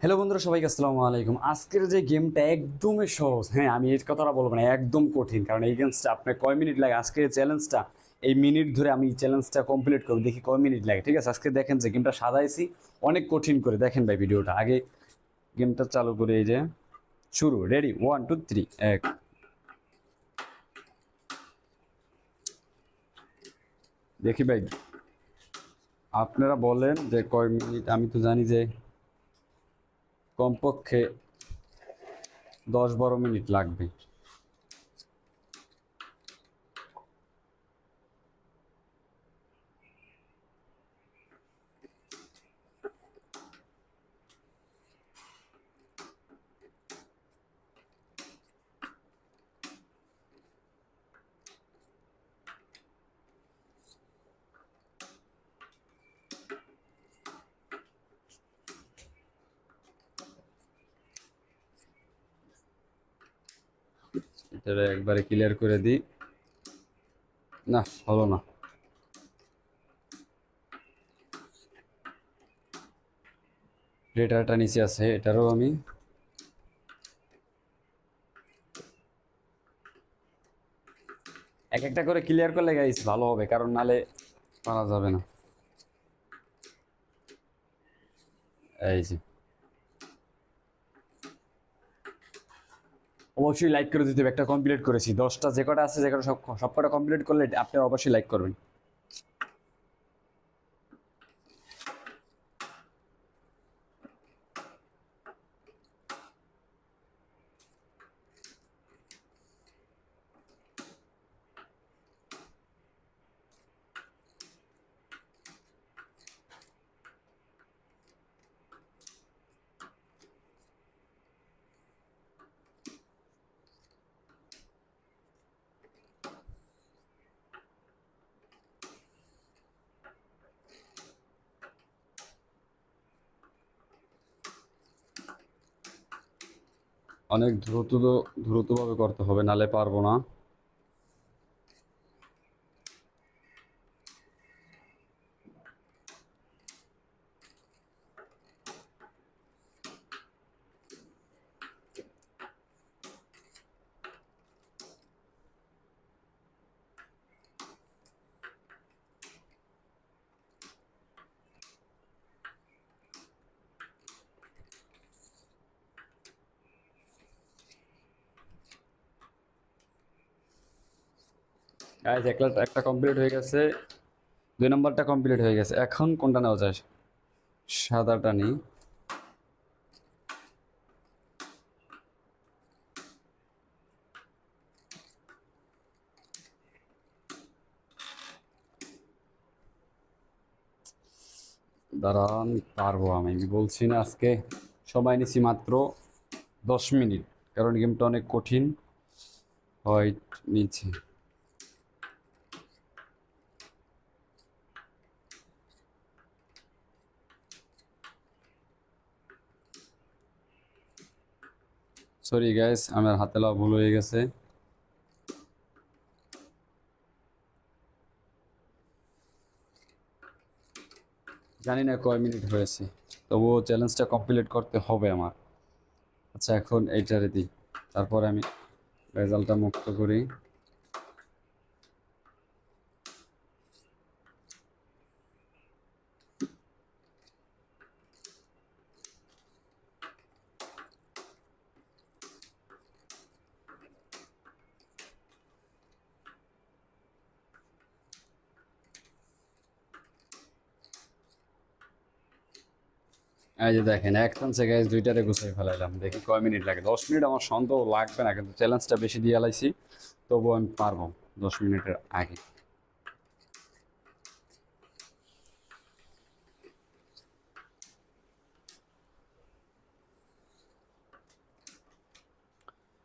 Hello বন্ধুরা, সবাইকে আসসালামু আলাইকুম। আজকের যে গেমটা একদমই সহজ। হ্যাঁ, আমি এই কথাটা বলবো না, একদম কঠিন। কারণ এই গেমসটা আপনার কয় মিনিট লাগে, আজকের এই চ্যালেঞ্জটা এই মিনিট ধরে আমি চ্যালেঞ্জটা কমপ্লিট করবো, দেখি কয় মিনিট লাগে। ঠিক আছে, আজকে দেখেন যে গেমটা সাজাইছি অনেক কঠিন করে। দেখেন ভাই ভিডিওটা আগে, গেমটা চালু করে এই যে শুরু, রেডি, 1 2 3 এক। দেখি ভাই, আপনারা বলেন যে কয় মিনিট। আমি তো জানি যে কমপক্ষে 10 12 মিনিট লাগবে। এটা একবারে ক্লিয়ার করে দিই। না, হলো না। ডেটাটা নিচে আছে, এটারও আমি এক একটা করে ক্লিয়ার করলে গাইস ভালো হবে, কারণ নালে পারা যাবে না। এই যে অবশ্যই লাইক করে দিতে হবে। একটা কমপ্লিট করেছি, 10টা যে কটা আছে, যে কটা সব কটা কমপ্লিট করলে আপনারা অবশ্যই লাইক করবেন। অনেক দ্রুতভাবে করতে হবে, নালে পারবো না। গাইস, একটা কমপ্লিট হয়ে গেছে, 2 নম্বরটা কমপ্লিট হয়ে গেছে। এখন কোনটা নেওয়া যায়? সাদাটা নিই। দাঁড়ান, পারবো। আমি বলছি না, আজকে সময় নিছি মাত্র 10 মিনিট, কারণ গেমটা অনেক কঠিন। হোয়াইট নিচে। সরি গাইস, আমার হাতে লাভ ভুল হয়ে গেছে। জানি না কয় মিনিট হয়েছে, তবুও চ্যালেঞ্জটা কমপ্লিট করতে হবে আমার। আচ্ছা, এখন এইটারে দিই, তারপরে আমি রেজাল্টটা মুক্ত করি। এই যে দেখেন, এক চান্সে গ্যাস দুইটারে গুছিয়ে ফেলাইলাম। দেখি কয় মিনিট লাগে। 10 মিনিট আমার সন্দেহ লাগবে না, কিন্তু চ্যালেঞ্জটা বেশি দিয়ে লাইছি, তবুও আমি পারবো 10 মিনিটের আগে।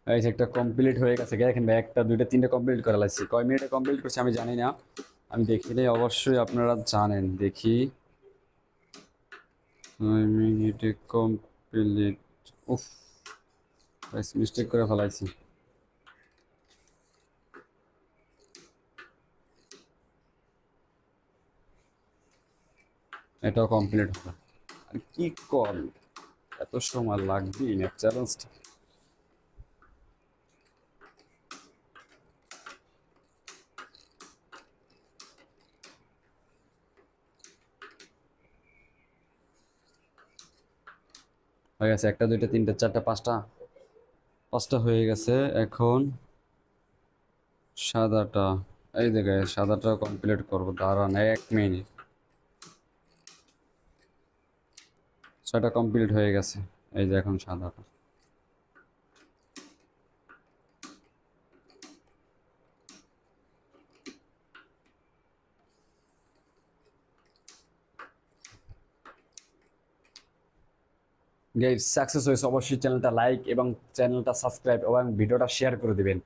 এই যে একটা কমপ্লিট হয়ে গেছে, দেখেন ভাই, একটা দুইটা তিনটা কমপ্লিট করে লাইছি। কয় মিনিটে কমপ্লিট করছি আমি জানি না, আমি দেখিনি। অবশ্যই আপনারা জানেন। দেখি, 9 মিনিটে কমপ্লিট। উফ, মিস্টেক করে ফেলাইছি। এটাও কমপ্লিট হবে। আর কি কল, এত সময় লাগবেই না চ্যালেঞ্জটা। হয়ে গেছে, একটা দুইটা তিনটা চারটা পাঁচটা, পাঁচটা হয়ে গেছে। এখন সাদাটা, এই দেখে সাদাটা কমপ্লিট করবো, দাঁড়ান 1 মিনিট। ছয়টা কমপ্লিট হয়ে গেছে, এই যে এখন সাদাটা। গাইস সাকসেস হয়েছে, অবশ্যই চ্যানেলটা লাইক এবং চ্যানেলটা সাবস্ক্রাইব এবং ভিডিওটা শেয়ার করে দিবেন।